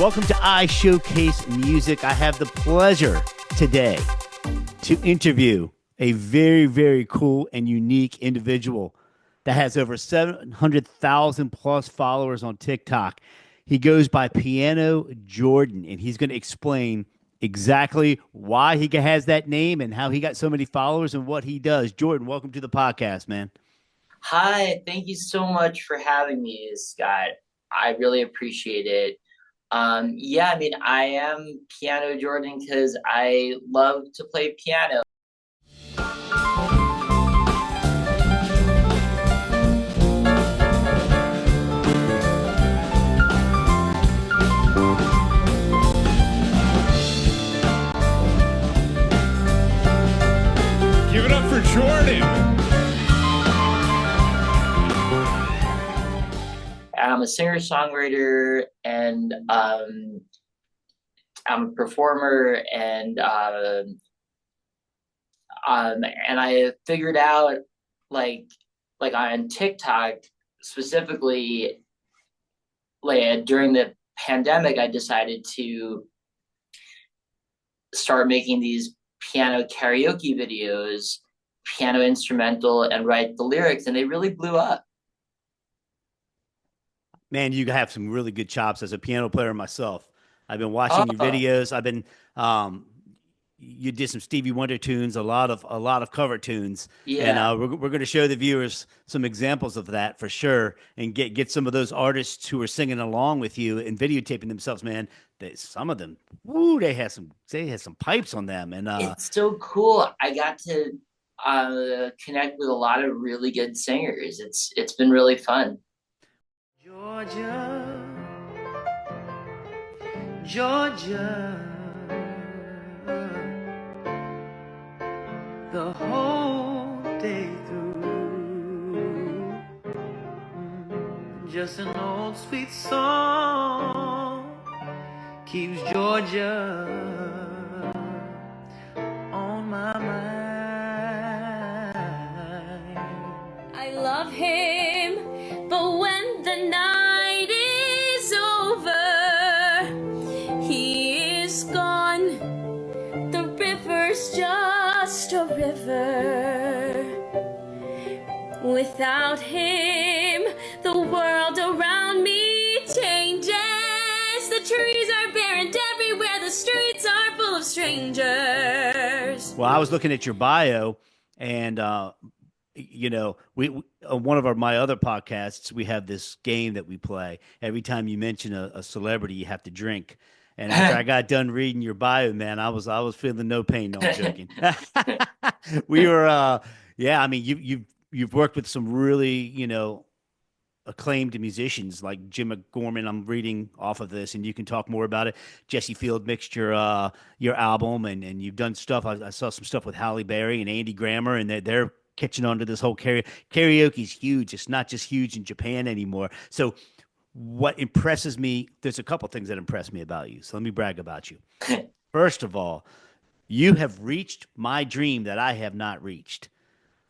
Welcome to iShowcase Music. I have the pleasure today to interview a very, very cool and unique individual that has over 700,000 plus followers on TikTok. He goes by Piano Jordan, and he's going to explain exactly why he has that name and how he got so many followers and what he does. Jordan, welcome to the podcast, man. Hi, thank you so much for having me, Scott. I really appreciate it. I am Piano Jordan because I love to play piano. Give it up for Jordan. I'm a singer-songwriter, and I'm a performer, and I figured out like on TikTok specifically, during the pandemic, I decided to start making these piano karaoke videos, piano instrumental, and write the lyrics, and they really blew up. Man, you have some really good chops as a piano player myself. I've been watching your Oh, videos. You did some Stevie Wonder tunes, a lot of cover tunes, and yeah. we're going to show the viewers some examples of that for sure, and get some of those artists who are singing along with you and videotaping themselves. Man, some of them, woo, they had some pipes on them, and It's so cool. I got to connect with a lot of really good singers. It's been really fun. Georgia, Georgia, the whole day through. Just an old sweet song keeps Georgia on my mind. I love him, but when the night is over, he is gone. The river's just a river. Without him, the world around me changes. The trees are bare and everywhere the streets are full of strangers. well, I was looking at your bio, and we on one of my other podcasts, we have this game that we play. Every time you mention a celebrity, you have to drink. And after I got done reading your bio, man, I was feeling no pain. No, I'm joking. We were, yeah. I mean, you've worked with some really, acclaimed musicians like Jim McGorman. I'm reading off of this, and you can talk more about it. Jesse Field Mixture, your album, and you've done stuff. I saw some stuff with Halle Berry and Andy Grammer, and they're catching on to this whole karaoke's huge. It's not just huge in Japan anymore. So what impresses me, there's a couple things that impress me about you. So let me brag about you. First of all, you have reached my dream that I have not reached.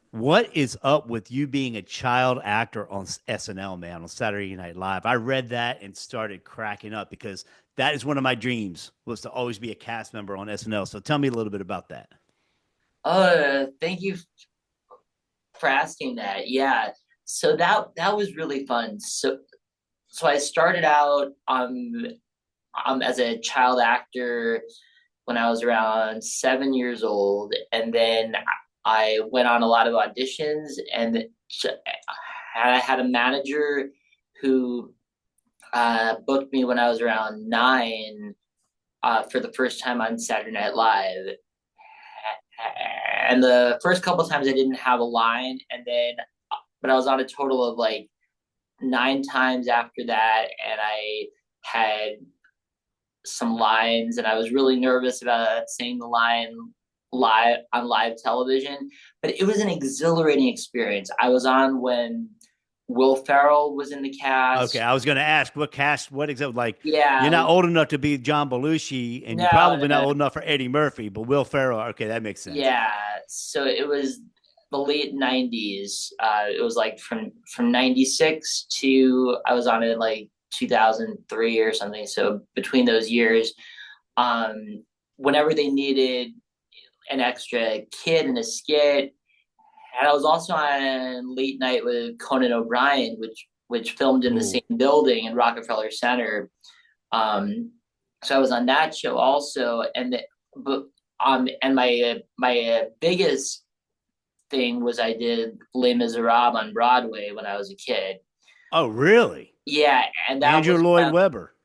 What is up with you being a child actor on SNL, man, on Saturday Night Live? I read that and started cracking up because that is one of my dreams, was to always be a cast member on SNL. So tell me a little bit about that. Thank you for asking that. Yeah. So that was really fun. So I started out as a child actor when I was around 7 years old, and then I went on a lot of auditions, and I had a manager who booked me when I was around 9 for the first time on Saturday Night Live. And the first couple of times I didn't have a line, but I was on a total of like 9 times after that, and I had some lines, and I was really nervous about saying the line live on live television, but it was an exhilarating experience. I was on when Will Ferrell was in the Okay, cast. I was going to ask what cast, what exactly, like, you're Yeah, not old enough to be John Belushi, and you're no, probably not no, old enough for Eddie Murphy, but Will Ferrell, okay, that makes sense. yeah. So it was the late 90s. It was like from 96 to I was on it like 2003 or something. So between those years, whenever they needed an extra kid in a skit, and I was also on Late Night with Conan O'Brien, which filmed in the Oh, same building in Rockefeller Center. Um, so I was on that show also, and my biggest thing was I did Les Miserables on Broadway when I was a kid. oh, really? Yeah, and that Andrew was Lloyd Webber.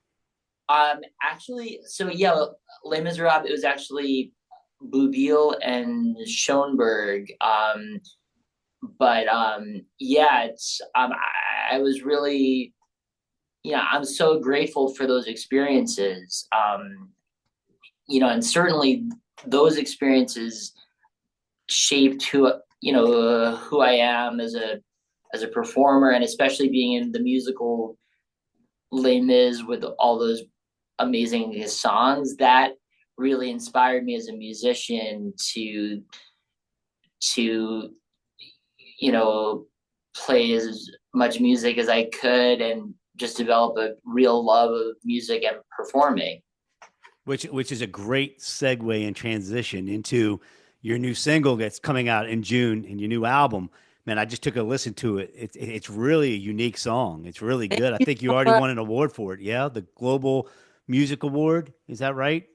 actually, so yeah, Les Miserables, it was actually Bouville and Schoenberg. But yeah, it's I was really, I'm so grateful for those experiences. And certainly those experiences shaped who I am as a performer, and especially being in the musical Les Mis with all those amazing songs that really inspired me as a musician to play as much music as I could and just develop a real love of music and performing. Which is a great segue and transition into your new single that's coming out in June and your new album. Man, I just took a listen to it. It's really a unique song. It's really good. I think you already won an award for it. Yeah, the Global Music Award. Is that right?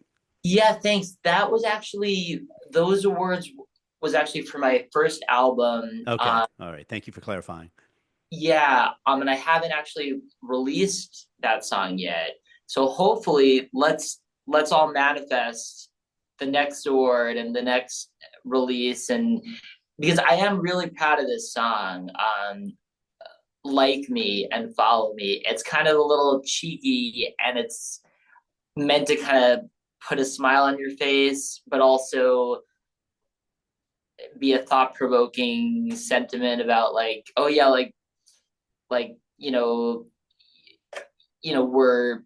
Yeah, thanks. That was actually those awards was actually for my first album. Okay. All right. Thank you for clarifying. Yeah, and I haven't actually released that song yet. So hopefully let's all manifest the next award and the next release, and because I am really proud of this song. Like Me and Follow Me. It's kind of a little cheeky, and it's meant to kind of put a smile on your face, but also be a thought-provoking sentiment about like, oh yeah, like we're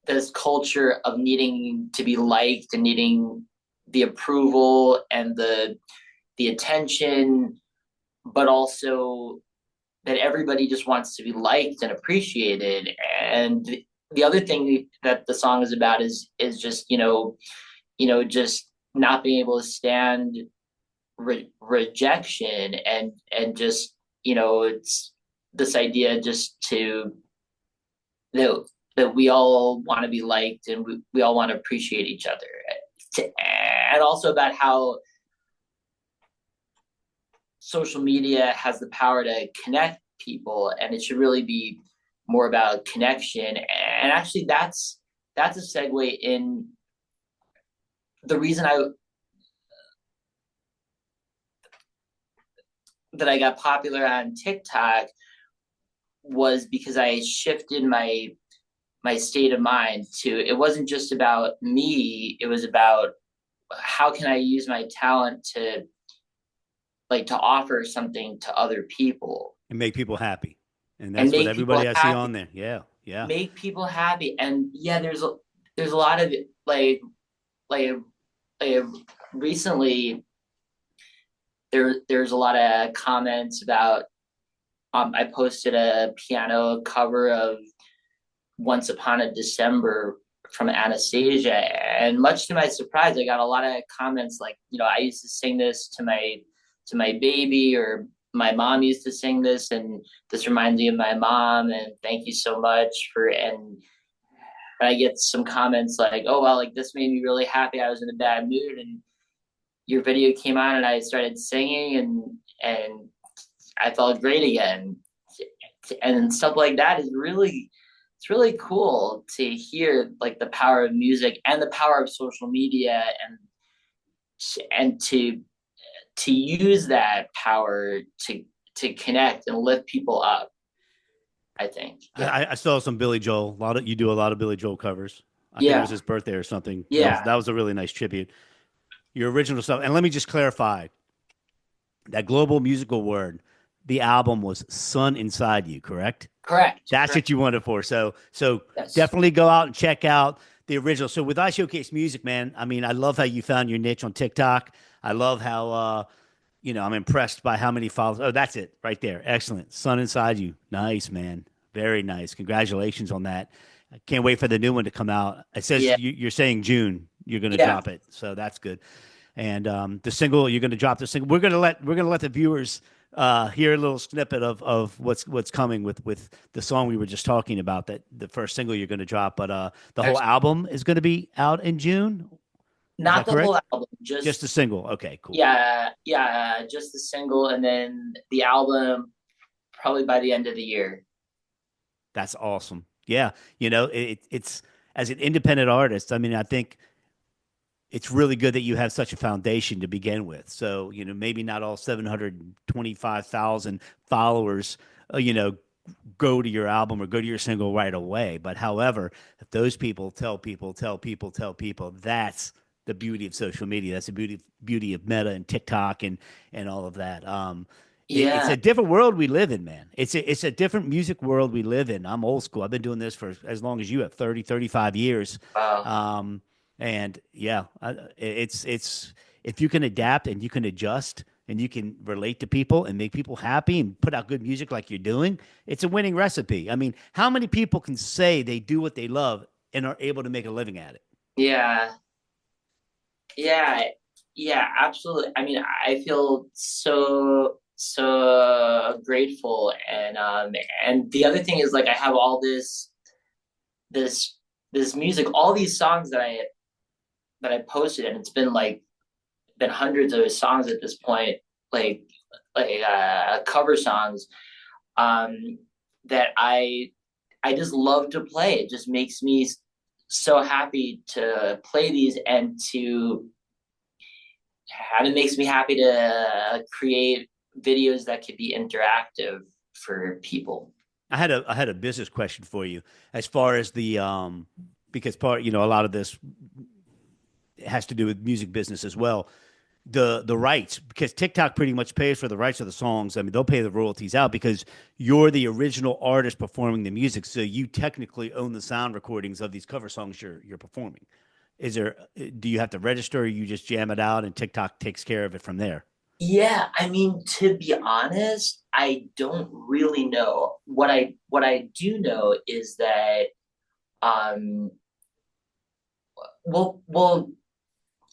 this culture of needing to be liked and needing the approval and the attention, but also that everybody just wants to be liked and appreciated. And the other thing that the song is about is just just not being able to stand rejection, and just it's this idea just to that we all want to be liked, and we all want to appreciate each other, and also about how social media has the power to connect people, and it should really be more about connection. And actually that's a segue in the reason I got popular on TikTok was because I shifted my state of mind to, it wasn't just about me, it was about how can I use my talent to offer something to other people And make people happy. And and that's what make people everybody I see happy, on there. Yeah. Yeah. make people happy. And yeah, there's a lot of like like recently there's a lot of comments about I posted a piano cover of Once Upon a December from Anastasia, and much to my surprise I got a lot of comments like, I used to sing this to my baby, or my mom used to sing this, and this reminds me of my mom, and thank you so much for. And I get some comments like, oh well, like this made me really happy, I was in a bad mood, and your video came on and I started singing, and I felt great again. And stuff like that is really, it's really cool to hear, like the power of music and the power of social media, and to use that power to connect and lift people up, I think. Yeah. I saw some Billy Joel. You do a lot of Billy Joel covers. I think it was Yeah. his birthday or something. Yeah. That was a really nice tribute. Your original stuff. And let me just clarify that Global Musical Award, the album was Sun Inside You, correct? Correct. That's Correct. what you wanted for. So Yes. definitely go out and check out the original. So with iShowcase Music, man, I mean, I love how you found your niche on TikTok. I love how I'm impressed by how many followers. Oh, that's it right there. Excellent. Sun Inside You. Nice, man. Very nice. Congratulations on that. I can't wait for the new one to come out. It says Yeah, you're saying June you're going to yeah. drop it, so that's good. And the single you're going to drop the single. We're going to let the viewers hear a little snippet of what's coming with the song we were just talking about. That the first single you're going to drop, but the whole Actually, album is going to be out in June. Is not that the whole correct? album, Just the single. Okay, cool. yeah, just the single, and then the album probably by the end of the year. That's awesome. Yeah, it's as an independent artist. I mean, I think it's really good that you have such a foundation to begin with. So, maybe not all 725,000 followers, go to your album or go to your single right away. But however, if those people tell people, tell people, tell people, that's the beauty of social media. That's the beauty of Meta and TikTok and all of that. It's Yeah. a different world we live in, man. It's a different music world we live in. I'm old school. I've been doing this for as long as you have, 35 years. Wow. And yeah, it's if you can adapt and you can adjust and you can relate to people and make people happy and put out good music like you're doing, it's a winning recipe. I mean, how many people can say they do what they love and are able to make a living at it? Yeah. Yeah. Yeah, absolutely. I mean, I feel so grateful, and the other thing is like I have all this this music, all these songs that I posted, and it's been hundreds of songs at this point, like cover songs, um that I just love to play. It just makes me so happy to play these, and it makes me happy to create videos that could be interactive for people. I had a business question for you as far as the because a lot of this has to do with music business as well. The rights, because TikTok pretty much pays for the rights of the songs. I mean, they'll pay the royalties out because you're the original artist performing the music, so you technically own the sound recordings of these cover songs you're performing. Do you have to register, or you just jam it out and TikTok takes care of it from there? Yeah, I mean, to be honest, I don't really know. What I do know is that um well,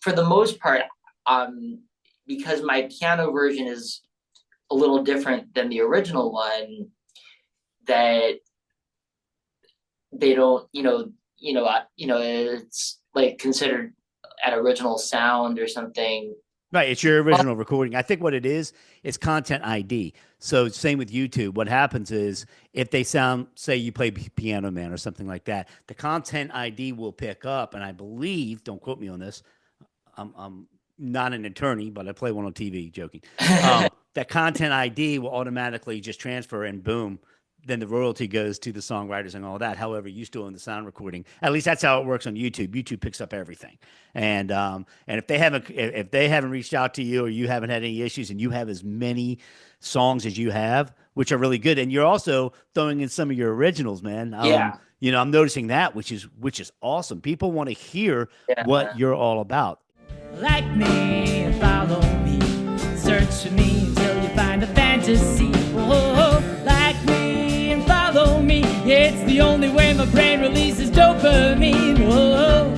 for the most part, um because my piano version is a little different than the original one, that they don't, it's like considered an original sound or something. Right, it's your But original recording. I think what it is, it's content ID. So same with YouTube. What happens is if they sound, say you play Piano Man or something like that, the content ID will pick up, and I believe, don't quote me on this, I'm not an attorney, but I play one on TV. Joking. That content ID will automatically just transfer, and boom, then the royalty goes to the songwriters and all that. However, you still own the sound recording. At least that's how it works on YouTube. YouTube picks up everything, and if they haven't reached out to you or you haven't had any issues, and you have as many songs as you have, which are really good, and you're also throwing in some of your originals, man. yeah, I'm noticing that, which is awesome. People want to hear what yeah. you're all about. Like me and follow me. Search for me until you find a fantasy. Oh, like me and follow me. Yeah, it's the only way my brain releases dopamine. Oh.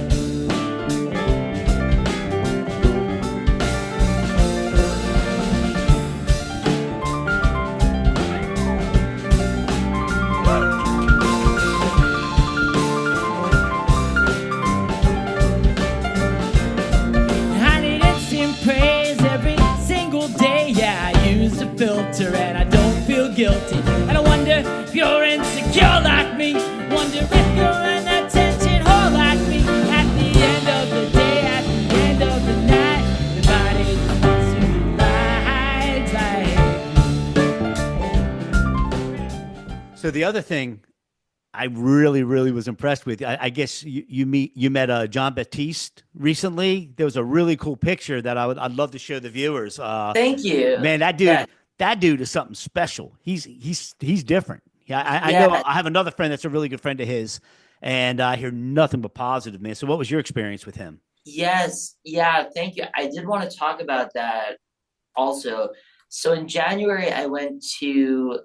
I need instant praise every single day. Yeah, I use a filter and I don't feel guilty. And I wonder if you're insecure like me. Wonder if you're an attention whore like me. At the end of the day, at the end of the night, everybody wants to be like. So the other thing I really, really was impressed with. I guess you met John Baptiste recently. There was a really cool picture that I'd love to show the viewers. Thank you. Man, Yeah, that dude is something special. He's different. Yeah, I know. yeah. I have another friend that's a really good friend of his, and I hear nothing but positive, man. So what was your experience with him? Yes, yeah, thank you. I did want to talk about that also. So in January, I went to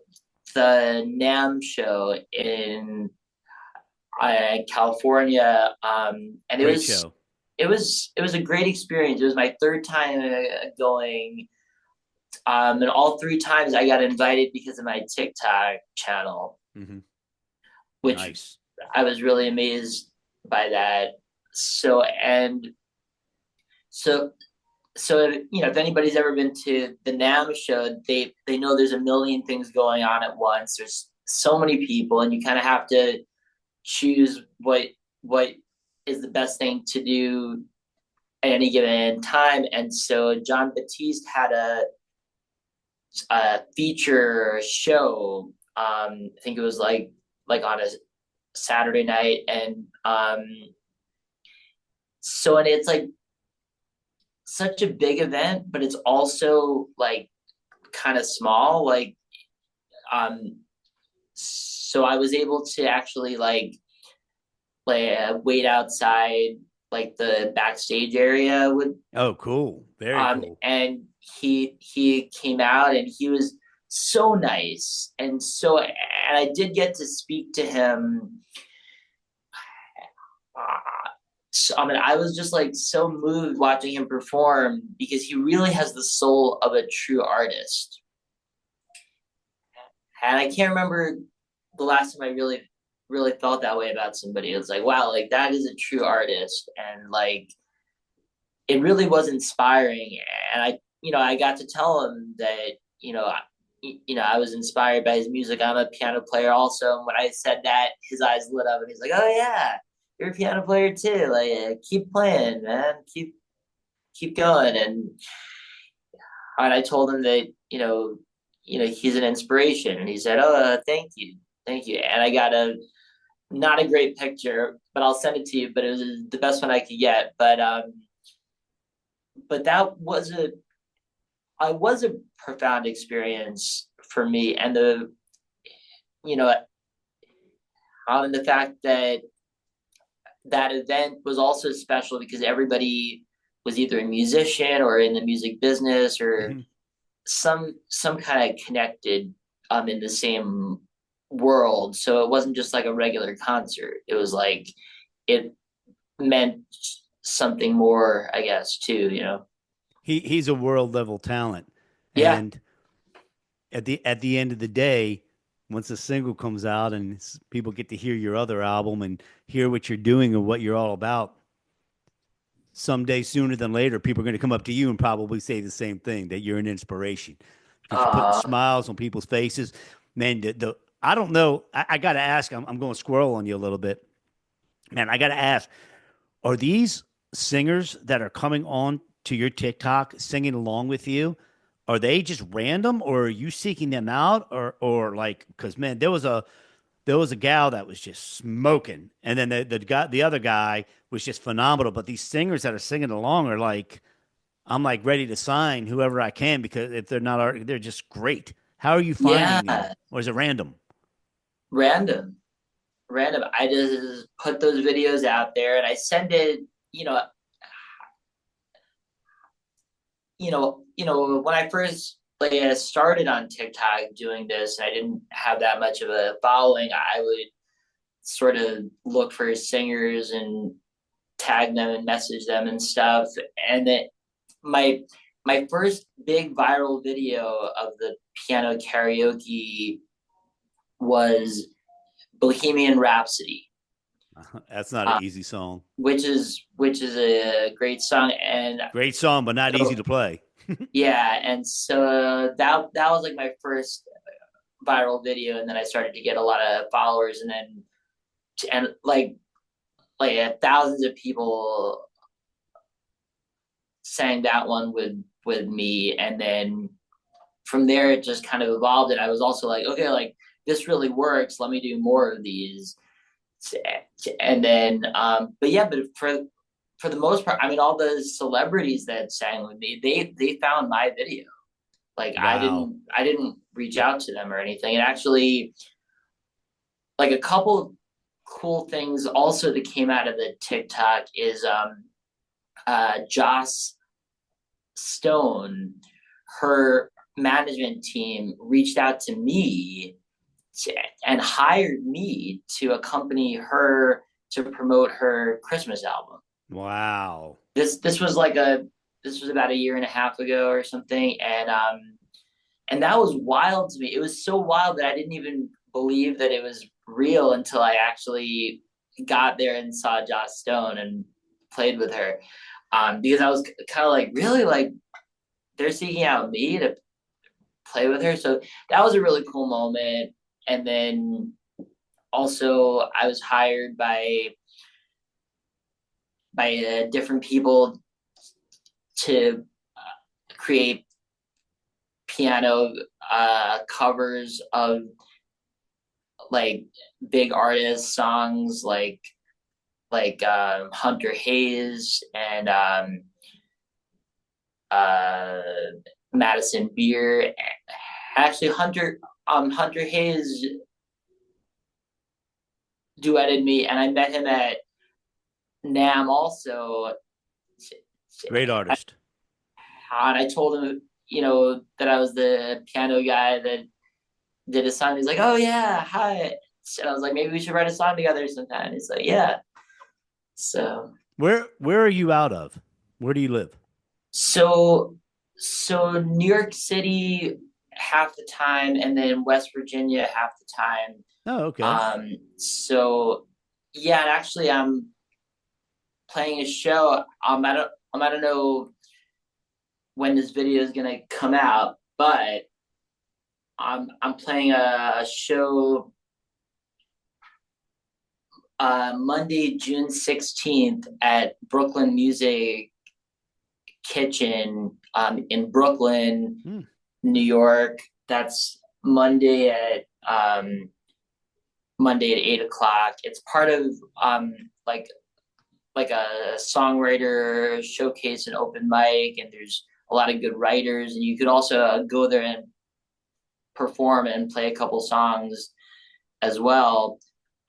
the NAMM show in California, and Great show. it was a great experience. It was my third time going, and all three times I got invited because of my TikTok channel, Mm-hmm. which Nice. I was really amazed by that. So and so if anybody's ever been to the NAMM show, they know there's a million things going on at once. There's so many people, and you kind of have to choose what is the best thing to do at any given time. And so John Batiste had a feature show. I think it was like on a Saturday night, and and it's like such a big event, but it's also like kind of small. So I was able to actually wait outside like the backstage area with Oh, cool. Very cool. and he came out and he was so nice, and I did get to speak to him. So, I mean, I was just like so moved watching him perform because he really has the soul of a true artist. And I can't remember the last time I really felt that way about somebody. It was like, wow, like that is a true artist, and like it really was inspiring. And I got to tell him that I was inspired by his music. I'm a piano player also, and when I said that, his eyes lit up, and he's like, "Oh yeah, you're a piano player too. Like, keep playing, man. Keep going." And I told him that he's an inspiration, and he said, "Oh, thank you." And I got not a great picture, but I'll send it to you. But it was the best one I could get. But that was a profound experience for me, and the fact that that event was also special because everybody was either a musician or in the music business or Mm-hmm. some kind of connected in the same world. So it wasn't just like a regular concert. It was like it meant something more, I guess, too. He's a world level talent. Yeah. And at the end of the day, once a single comes out and people get to hear your other album and hear what you're doing and what you're all about, someday sooner than later, people are going to come up to you and probably say the same thing, that you're an inspiration because you're putting Uh smiles on people's faces. Man, I don't know. I got to ask. I'm going to squirrel on you a little bit, man. I got to ask: are these singers that are coming on to your TikTok singing along with you? Are they just random, or are you seeking them out, or like? Because man, there was a gal that was just smoking, and then the other guy was just phenomenal. But these singers that are singing along are like, I'm like ready to sign whoever I can because if they're not, they're just great. How are you yeah, finding them, or is it random? random. Random. I just put those videos out there and I send it, when I first started on TikTok doing this, and I didn't have that much of a following, I would sort of look for singers and tag them and message them and stuff. And then my my first big viral video of the piano karaoke was Bohemian Rhapsody, That's not an uh, easy song. which is a great song. And Great song, but not easy so to play. yeah, and so that was like my first viral video, and then I started to get a lot of followers, and then and thousands of people sang that one with me, and then from there it just kind of evolved, and I was also like, okay, like this really works, let me do more of these. And then but for the most part, I mean, all the celebrities that sang with me, they found my video. Like Wow. I didn't reach out to them or anything. And actually, like a couple cool things also that came out of the TikTok is Joss Stone, her management team reached out to me and hired me to accompany her to promote her Christmas album. Wow. This was like a this was about a year and a half ago or something, and that was wild to me. It was so wild that I didn't even believe that it was real until I actually got there and saw Joss Stone and played with her. Because I was kind of like, really, like they're seeking out me to play with her. So that was a really cool moment. And then also I was hired by different people to create piano covers of like big artist songs like Hunter Hayes and uh, Madison Beer. Actually, Hunter Hayes duetted me, and I met him at NAMM also. Great artist. And I told him, that I was the piano guy that did a song. He's like, "Oh yeah, hi." And I was like, "Maybe we should write a song together sometime." He's like, "Yeah." So Where are you out of? Where do you live? so so New York City half the time, and then West Virginia half the time. Oh, okay. So yeah, and actually I'm playing a show. I don't know when this video is gonna come out, but I'm playing a show Monday, June 16th at Brooklyn Music Kitchen in Brooklyn, Hmm. New York. That's Monday at 8 o'clock. It's part of like like a songwriter showcase and open mic, and there's a lot of good writers, and you could also go there and perform and play a couple songs as well.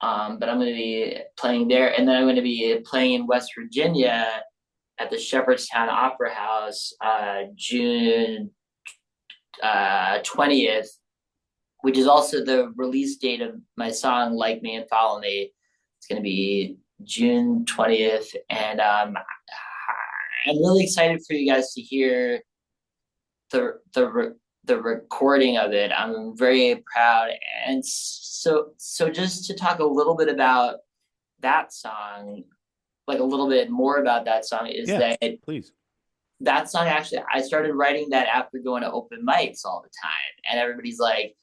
But I'm going to be playing there, and then I'm going to be playing in West Virginia at the Shepherdstown Opera House, June 20th, which is also the release date of my song "Like Me and Follow Me." It's going to be June 20th, and I'm really excited for you guys to hear the recording of it. I'm very proud, and so just to talk a little bit about that song, like a little bit more about that song, is Yeah, that please. that song actually I started writing that after going to open mics all the time, and everybody's like,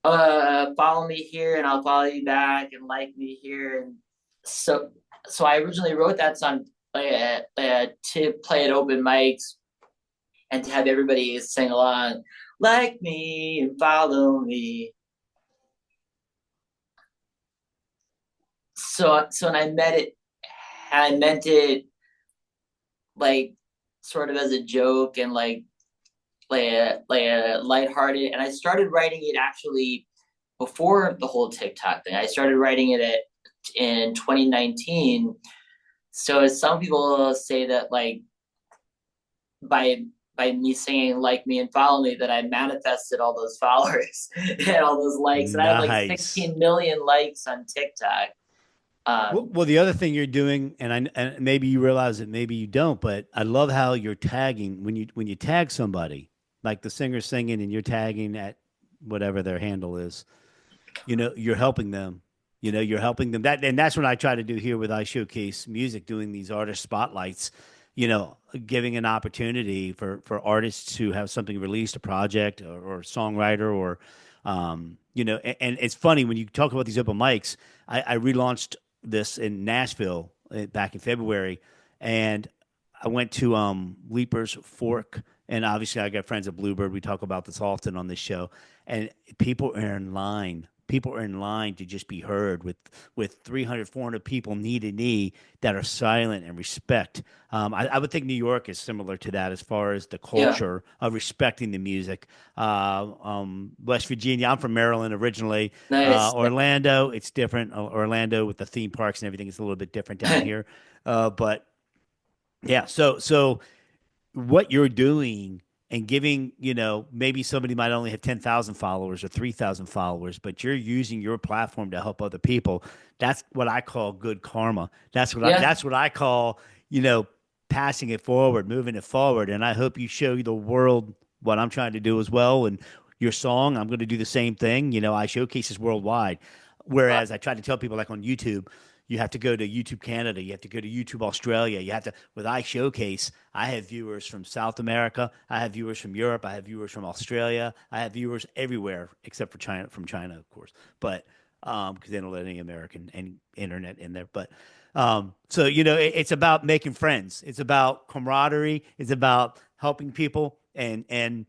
follow me here and I'll follow you back, and like me here. And so I originally wrote that song to play at open mics and to have everybody sing along, like me and follow me. So when I meant it like sort of as a joke and like a lighthearted. And I started writing it actually before the whole TikTok thing. I started writing it in 2019. So as some people say that like by me singing "Like Me and Follow Me" that I manifested all those followers and all those likes, and I have like Nice. 16 million likes on TikTok. Well, the other thing you're doing, and maybe you realize it, maybe you don't, but I love how you're tagging when you tag somebody, like the singer singing, and you're tagging at whatever their handle is. You're helping them. You're helping them. And that's what I try to do here with iShowcase Music, doing these artist spotlights. Giving an opportunity for artists to have something released, a project or songwriter, or and it's funny when you talk about these open mics. I relaunched this in Nashville back in February, and I went to Leaper's Fork, and obviously I got friends at Bluebird. We talk about this often on this show, and people are in line. People are in line to just be heard with 300, 400 people knee to knee that are silent and respect. I would think New York is similar to that as far as the Yeah, culture of respecting the music. West Virginia, I'm from Maryland originally. nice. Orlando, it's different. Orlando with the theme parks and everything is a little bit different down here. But yeah, so what you're doing and giving, maybe somebody might only have 10,000 followers or 3,000 followers, but you're using your platform to help other people. That's what I call good karma. Yeah. That's what I call, you know, passing it forward, moving it forward. And I hope you show the world what I'm trying to do as well. And your song, I'm going to do the same thing. I showcase this worldwide. Whereas I try to tell people, like on YouTube, you have to go to YouTube Canada, you have to go to YouTube Australia, you have to, with iShowcase, I have viewers from South America, I have viewers from Europe, I have viewers from Australia, I have viewers everywhere except for China, from China, of course. But because they don't let any American any internet in there. But so it's about making friends. It's about camaraderie. It's about helping people and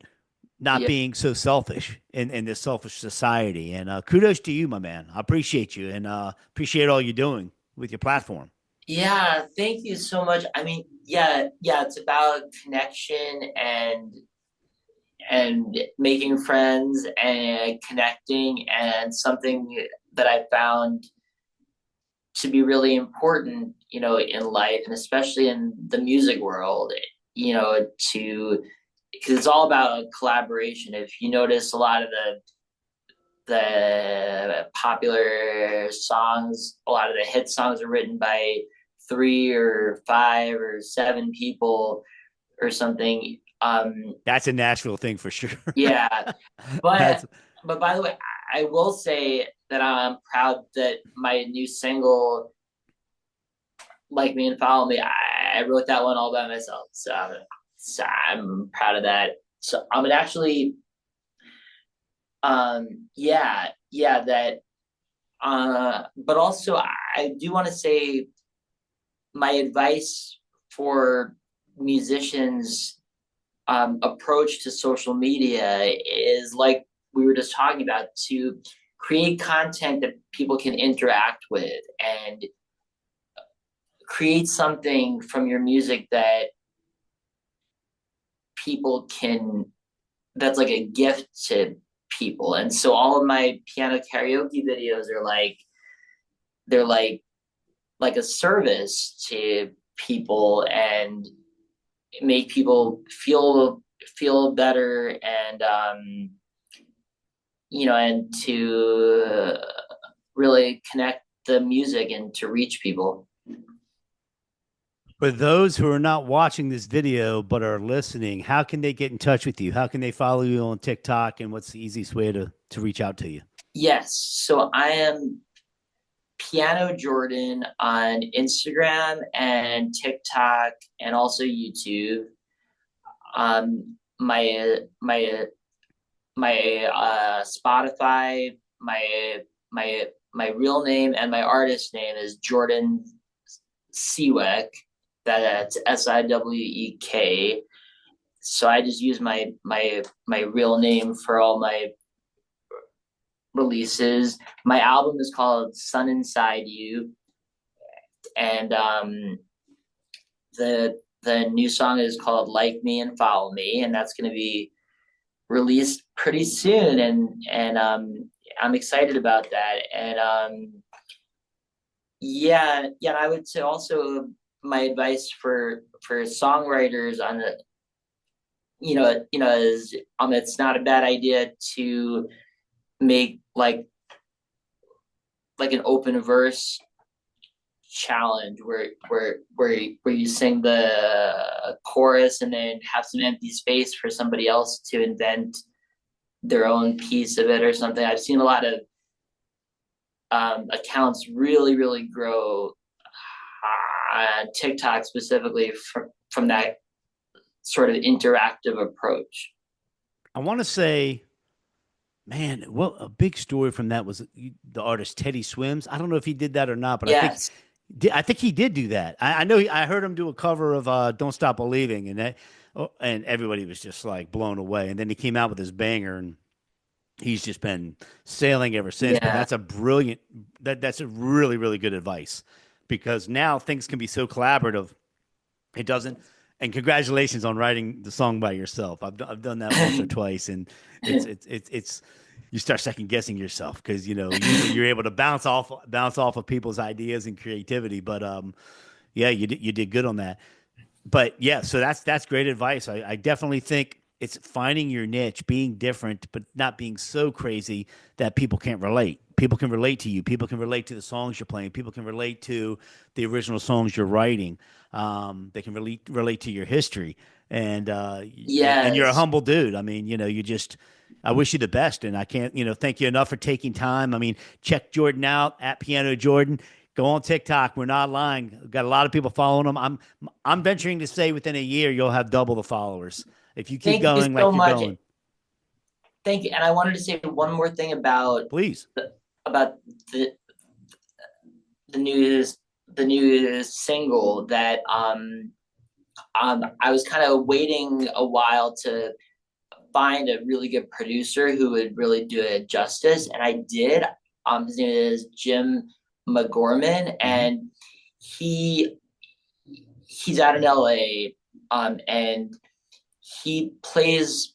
not Yeah. being so selfish in this selfish society. And kudos to you, my man. I appreciate you and appreciate all you're doing with your platform. Yeah, thank you so much. I mean, yeah, it's about connection and making friends and connecting, and something that I found to be really important, in life, and especially in the music world, to because it's all about collaboration. If you notice, a lot of the popular songs, a lot of the hit songs are written by three or five or seven people or something. That's a Nashville thing for sure. Yeah, but That's but by the way, I will say that I'm proud that my new single, "Like Me and Follow Me," I wrote that one all by myself. So I'm proud of that. So I'm gonna actually, yeah, that. But also, I do want to say my advice for musicians' approach to social media is, like we were just talking about, to create content that people can interact with, and create something from your music that people can, that's like a gift to people. And so all of my piano karaoke videos are they're like a service to people, and make people feel better, and to really connect the music and to reach people. for those who are not watching this video but are listening. How can they get in touch with you? How can they follow you on TikTok? And what's the easiest way to reach out to you? Yes, so I am Piano Jordan on Instagram and TikTok, and also YouTube. My Spotify, my real name and my artist name is Jordan Siwek. That's Siwek. So I just use my real name for all my releases. My album is called Sun Inside You, and the new song is called Like Me and Follow Me, and that's going to be released pretty soon, and I'm excited about that. And yeah, I would say also my advice for songwriters on the, is it's not a bad idea to make like an open verse challenge where you sing the chorus and then have some empty space for somebody else to invent their own piece of it or something. I've seen a lot of accounts really grow on TikTok specifically from that sort of interactive approach. I want to say, man, what a big story from that was the artist Teddy Swims. I don't know if he did that or not, but Yes. I think he did do that. I know I heard him do a cover of "Don't Stop Believing," and everybody was just like blown away. And then he came out with his banger, and he's just been sailing ever since. But Yeah. that's a really good advice, because now things can be so collaborative. It doesn't. And congratulations on writing the song by yourself. I've done that once or twice, and it's you start second guessing yourself, because usually you're able to bounce off of people's ideas and creativity. But yeah, you did good on that. But yeah, so that's great advice. I definitely think it's finding your niche, being different, but not being so crazy that people can't relate. People can relate to you. People can relate to the songs you're playing. People can relate to the original songs you're writing. They can relate to your history, and you're a Yes. humble dude. I mean, you just. I wish you the best, and I can't, thank you enough for taking time. I mean, check Jordan out at Piano Jordan. Go on TikTok. We're not lying. We've got a lot of people following him. I'm venturing to say within a year you'll have double the followers if you keep Thank you going so like you're much. going. Thank you. And I wanted to say one more thing Please. about the new single that I was kind of waiting a while to find a really good producer who would really do it justice, and I did. His name is Jim McGorman, and he's out in LA, and he plays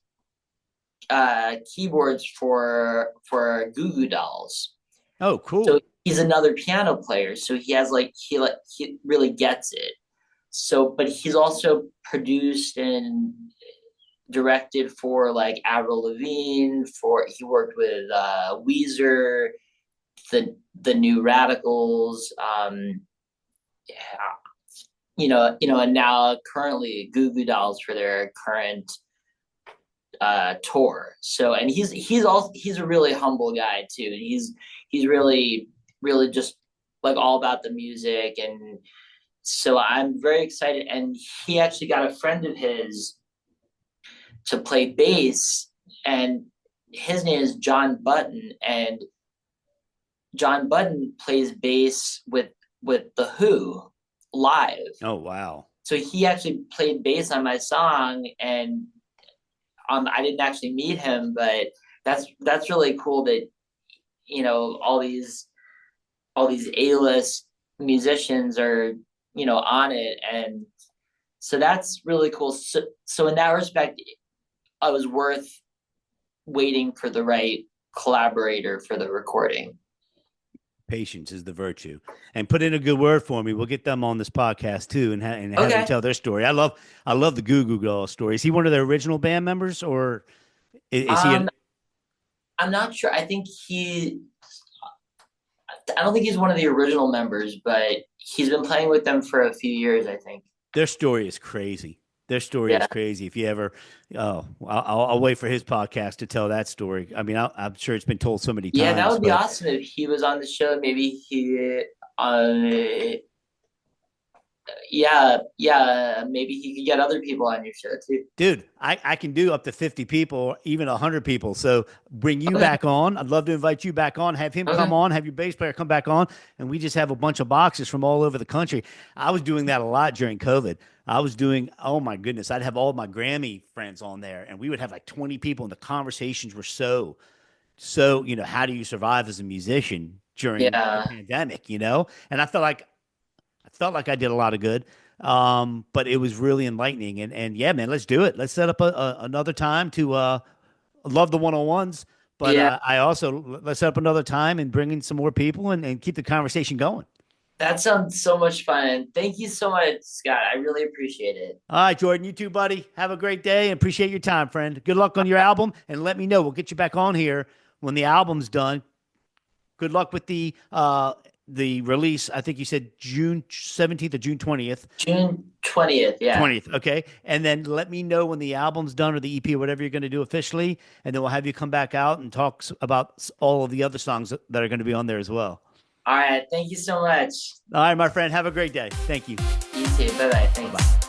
keyboards for Goo Goo Dolls. Oh, cool. So he's another piano player. So he has he really gets it. So, but he's also produced and directed for like Avril Lavigne. He worked with Weezer, the New Radicals. And now currently Goo Goo Dolls for their current tour. So, and he's a really humble guy too. He's really just like all about the music, and so I'm very excited. And he actually got a friend of his to play bass, and his name is John Button, and John Button plays bass with the Who live. Oh, wow. So he actually played bass on my song, and I didn't actually meet him, but that's really cool that all these A-list musicians are on it, and so that's really cool. So in that respect, I was worth waiting for the right collaborator for the recording. Patience is the virtue, and put in a good word for me. We'll get them on this podcast too, and have them tell their story. I love the Goo Goo Dolls story. Is he one of their original band members, or is he? I'm not sure. I don't think he's one of the original members, but he's been playing with them for a few years, I think. Their story is crazy. Their story is crazy. If you ever, I'll wait for his podcast to tell that story. I mean, I'm sure it's been told so many times. Yeah, that would be awesome if he was on the show. Maybe maybe he could get other people on your show too. Dude, I can do up to 50 people, even 100 people. So bring you back on. I'd love to invite you back on, have him come on, have your bass player come back on, and we just have a bunch of boxes from all over the country. I was doing that a lot during COVID. I was doing, oh my goodness, I'd have all my Grammy friends on there, and we would have like 20 people, and the conversations were so, how do you survive as a musician during the pandemic, And I felt like I did a lot of good. But it was really enlightening, and yeah, man, let's do it. Let's set up another time to love the one-on-ones, but I also let's set up another time and bring in some more people and keep the conversation going. That sounds so much fun. Thank you so much, Scott. I really appreciate it. All right, Jordan, you too, buddy. Have a great day and appreciate your time, friend. Good luck on your album, and let me know. We'll get you back on here when the album's done. Good luck with the release. I think you said June 17th or June 20th. June 20th, yeah. 20th, okay. And then let me know when the album's done or the EP or whatever you're going to do officially, and then we'll have you come back out and talk about all of the other songs that are going to be on there as well. All right. Thank you so much. All right, my friend. Have a great day. Thank you. You too. Bye-bye. Thanks. Bye.